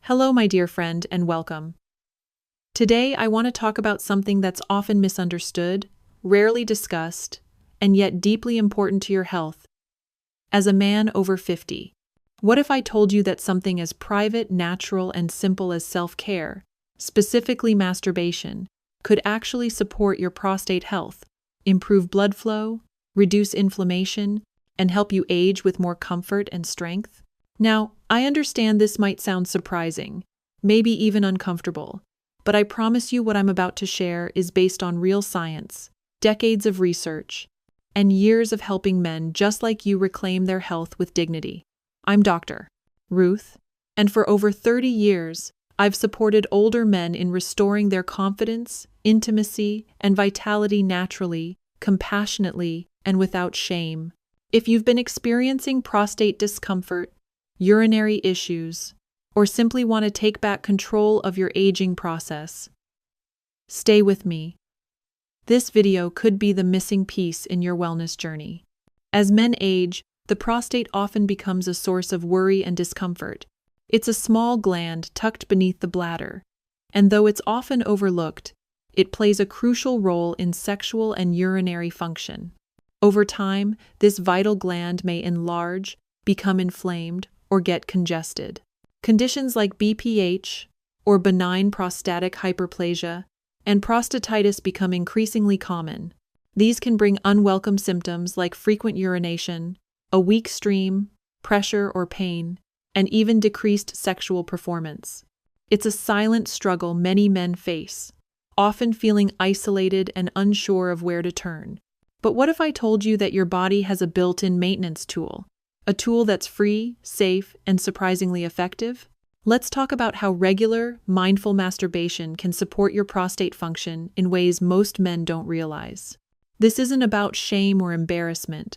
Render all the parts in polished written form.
Hello, my dear friend, and welcome. Today, I want to talk about something that's often misunderstood, rarely discussed, and yet deeply important to your health. As a man over 50, what if I told you that something as private, natural, and simple as self-care, specifically masturbation, could actually support your prostate health, improve blood flow, reduce inflammation, and help you age with more comfort and strength? Now, I understand this might sound surprising, maybe even uncomfortable, but I promise you what I'm about to share is based on real science, decades of research, and years of helping men just like you reclaim their health with dignity. I'm Dr. Ruth, and for over 30 years, I've supported older men in restoring their confidence, intimacy, and vitality naturally, compassionately, and without shame. If you've been experiencing prostate discomfort, urinary issues, or simply want to take back control of your aging process, stay with me. This video could be the missing piece in your wellness journey. As men age, the prostate often becomes a source of worry and discomfort. It's a small gland tucked beneath the bladder, and though it's often overlooked, it plays a crucial role in sexual and urinary function. Over time, this vital gland may enlarge, become inflamed, or get congested. Conditions like BPH, or benign prostatic hyperplasia, and prostatitis become increasingly common. These can bring unwelcome symptoms like frequent urination, a weak stream, pressure or pain, and even decreased sexual performance. It's a silent struggle many men face, often feeling isolated and unsure of where to turn. But what if I told you that your body has a built-in maintenance tool? A tool that's free, safe, and surprisingly effective? Let's talk about how regular, mindful masturbation can support your prostate function in ways most men don't realize. This isn't about shame or embarrassment.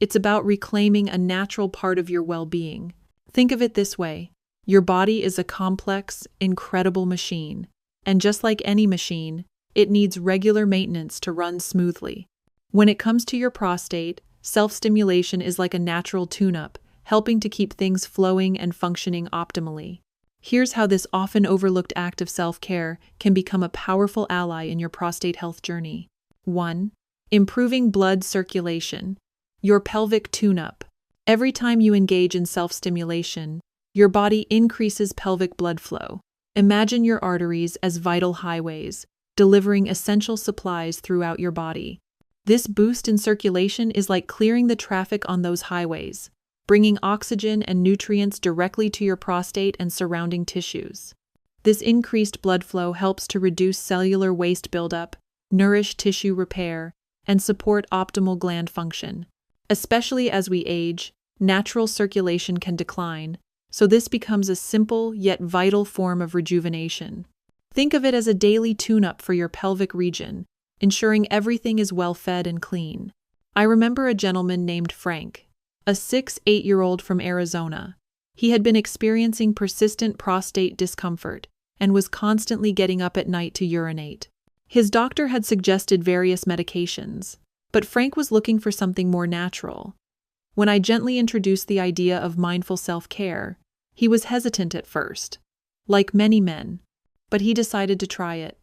It's about reclaiming a natural part of your well-being. Think of it this way. Your body is a complex, incredible machine. And just like any machine, it needs regular maintenance to run smoothly. When it comes to your prostate, self-stimulation is like a natural tune-up, helping to keep things flowing and functioning optimally. Here's how this often overlooked act of self-care can become a powerful ally in your prostate health journey. 1. Improving blood circulation. Your pelvic tune-up. Every time you engage in self-stimulation, your body increases pelvic blood flow. Imagine your arteries as vital highways, delivering essential supplies throughout your body. This boost in circulation is like clearing the traffic on those highways, bringing oxygen and nutrients directly to your prostate and surrounding tissues. This increased blood flow helps to reduce cellular waste buildup, nourish tissue repair, and support optimal gland function. Especially as we age, natural circulation can decline, so this becomes a simple yet vital form of rejuvenation. Think of it as a daily tune-up for your pelvic region, ensuring everything is well-fed and clean. I remember a gentleman named Frank, a 8-year-old from Arizona. He had been experiencing persistent prostate discomfort and was constantly getting up at night to urinate. His doctor had suggested various medications, but Frank was looking for something more natural. When I gently introduced the idea of mindful self-care, he was hesitant at first, like many men, but he decided to try it.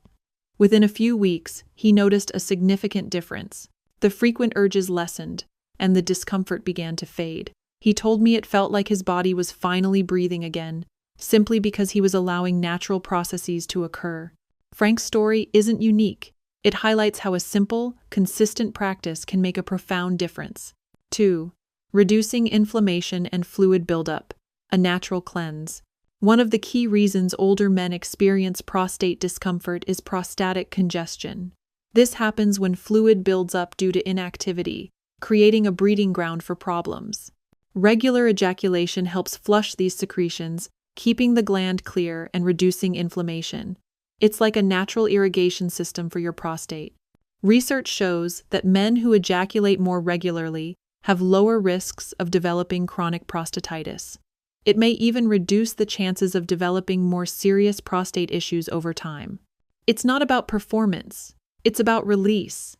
Within a few weeks, he noticed a significant difference. The frequent urges lessened, and the discomfort began to fade. He told me it felt like his body was finally breathing again, simply because he was allowing natural processes to occur. Frank's story isn't unique. It highlights how a simple, consistent practice can make a profound difference. 2. Reducing inflammation and fluid buildup, a natural cleanse. One of the key reasons older men experience prostate discomfort is prostatic congestion. This happens when fluid builds up due to inactivity, creating a breeding ground for problems. Regular ejaculation helps flush these secretions, keeping the gland clear and reducing inflammation. It's like a natural irrigation system for your prostate. Research shows that men who ejaculate more regularly have lower risks of developing chronic prostatitis. It may even reduce the chances of developing more serious prostate issues over time. It's not about performance, it's about release.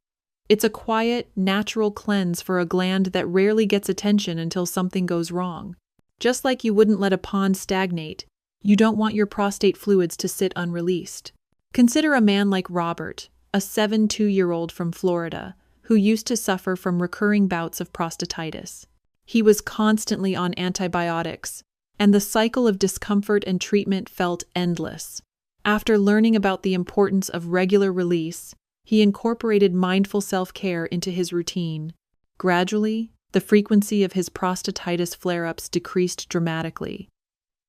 It's a quiet, natural cleanse for a gland that rarely gets attention until something goes wrong. Just like you wouldn't let a pond stagnate, You don't want your prostate fluids to sit unreleased. Consider a man like Robert, a 72-year-old from Florida, who used to suffer from recurring bouts of prostatitis. He was constantly on antibiotics, and the cycle of discomfort and treatment felt endless. After learning about the importance of regular release, he incorporated mindful self-care into his routine. Gradually, the frequency of his prostatitis flare-ups decreased dramatically.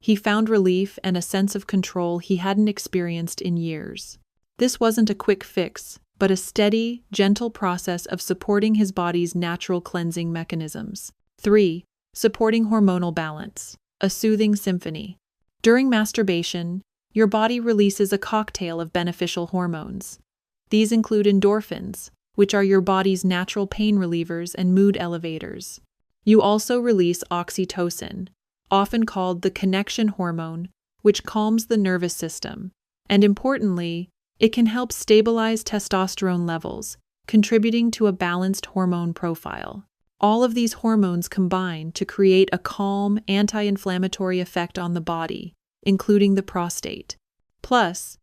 He found relief and a sense of control he hadn't experienced in years. This wasn't a quick fix, but a steady, gentle process of supporting his body's natural cleansing mechanisms. 3. Supporting hormonal balance. A soothing symphony. During masturbation, your body releases a cocktail of beneficial hormones. These include endorphins, which are your body's natural pain relievers and mood elevators. You also release oxytocin, often called the connection hormone, which calms the nervous system. And importantly, it can help stabilize testosterone levels, contributing to a balanced hormone profile. All of these hormones combine to create a calm, anti-inflammatory effect on the body, including the prostate. Plus,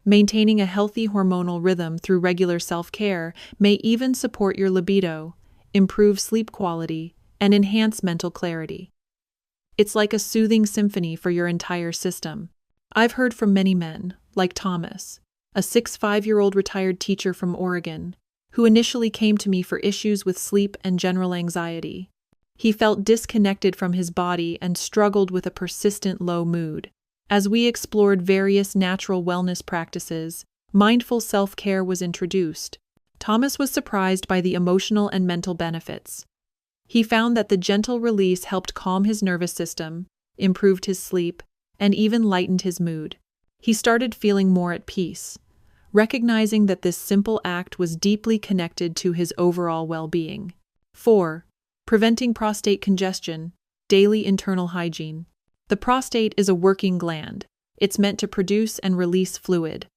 maintaining a healthy hormonal rhythm through regular self-care may even support your libido, improve sleep quality, and enhance mental clarity. It's like a soothing symphony for your entire system. I've heard from many men, like Thomas, a 65-year-old retired teacher from Oregon, who initially came to me for issues with sleep and general anxiety. He felt disconnected from his body and struggled with a persistent low mood. As we explored various natural wellness practices, mindful self-care was introduced. Thomas was surprised by the emotional and mental benefits. He found that the gentle release helped calm his nervous system, improved his sleep, and even lightened his mood. He started feeling more at peace, recognizing that this simple act was deeply connected to his overall well-being. 4. Preventing prostate congestion. Daily internal hygiene. The prostate is a working gland. It's meant to produce and release fluid.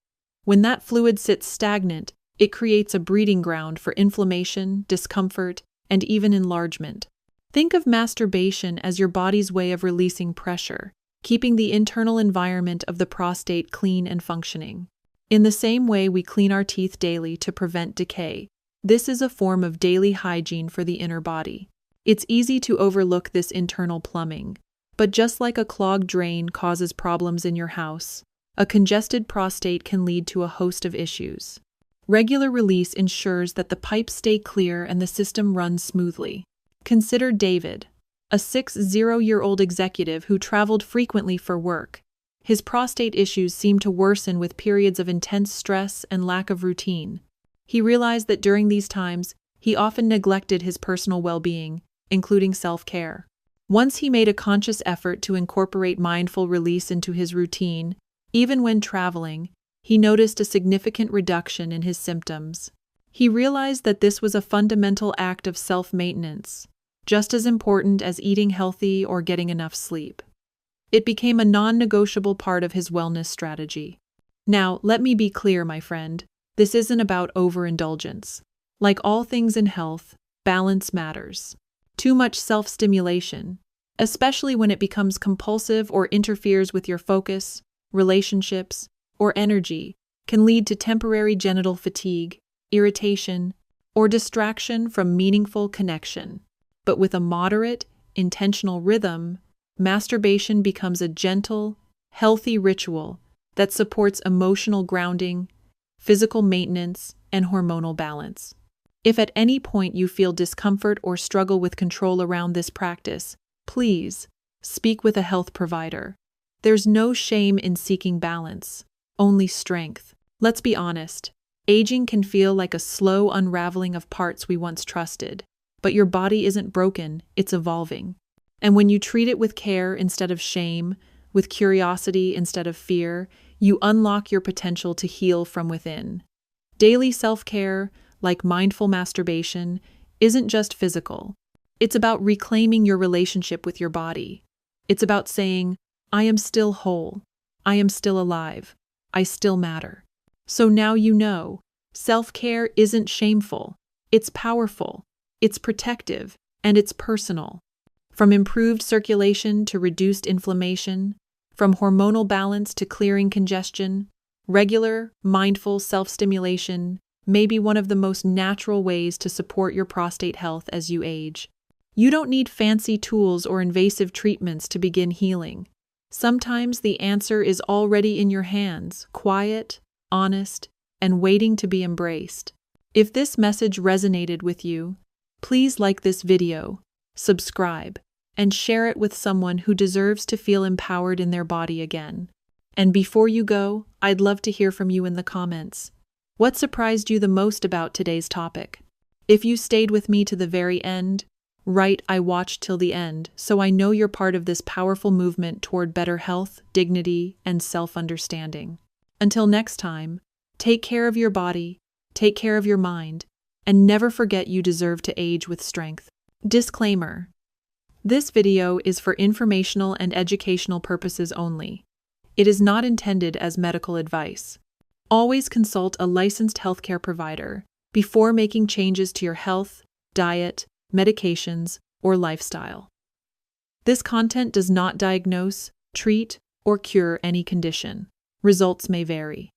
When that fluid sits stagnant, it creates a breeding ground for inflammation, discomfort, and even enlargement. Think of masturbation as your body's way of releasing pressure, keeping the internal environment of the prostate clean and functioning. In the same way we clean our teeth daily to prevent decay, this is a form of daily hygiene for the inner body. It's easy to overlook this internal plumbing, but just like a clogged drain causes problems in your house, a congested prostate can lead to a host of issues. Regular release ensures that the pipes stay clear and the system runs smoothly. Consider David, a 60-year-old executive who traveled frequently for work. His prostate issues seemed to worsen with periods of intense stress and lack of routine. He realized that during these times, he often neglected his personal well-being, including self-care. Once he made a conscious effort to incorporate mindful release into his routine, even when traveling, he noticed a significant reduction in his symptoms. He realized that this was a fundamental act of self-maintenance, just as important as eating healthy or getting enough sleep. It became a non-negotiable part of his wellness strategy. Now, let me be clear, my friend, this isn't about overindulgence. Like all things in health, balance matters. Too much self-stimulation, especially when it becomes compulsive or interferes with your focus, relationships, or energy, can lead to temporary genital fatigue, irritation, or distraction from meaningful connection. But with a moderate, intentional rhythm, masturbation becomes a gentle, healthy ritual that supports emotional grounding, physical maintenance, and hormonal balance. If at any point you feel discomfort or struggle with control around this practice, please speak with a health provider. There's no shame in seeking balance, only strength. Let's be honest, aging can feel like a slow unraveling of parts we once trusted, but your body isn't broken, it's evolving. And when you treat it with care instead of shame, with curiosity instead of fear, you unlock your potential to heal from within. Daily self-care, like mindful masturbation, isn't just physical. It's about reclaiming your relationship with your body. It's about saying, I am still whole. I am still alive. I still matter. So now you know, self-care isn't shameful. It's powerful. It's protective. And it's personal. From improved circulation to reduced inflammation, From hormonal balance to clearing congestion, regular, mindful self-stimulation may be one of the most natural ways to support your prostate health as you age. You don't need fancy tools or invasive treatments to begin healing. Sometimes the answer is already in your hands, quiet, honest, and waiting to be embraced. If this message resonated with you, please like this video, subscribe, and share it with someone who deserves to feel empowered in their body again. And before you go, I'd love to hear from you in the comments. What surprised you the most about today's topic? If you stayed with me to the very end, write "I watched till the end," so I know you're part of this powerful movement toward better health, dignity, and self-understanding. Until next time, take care of your body, take care of your mind, and never forget you deserve to age with strength. Disclaimer: this video is for informational and educational purposes only. It is not intended as medical advice. Always consult a licensed healthcare provider before making changes to your health, diet, medications, or lifestyle. This content does not diagnose, treat, or cure any condition. Results may vary.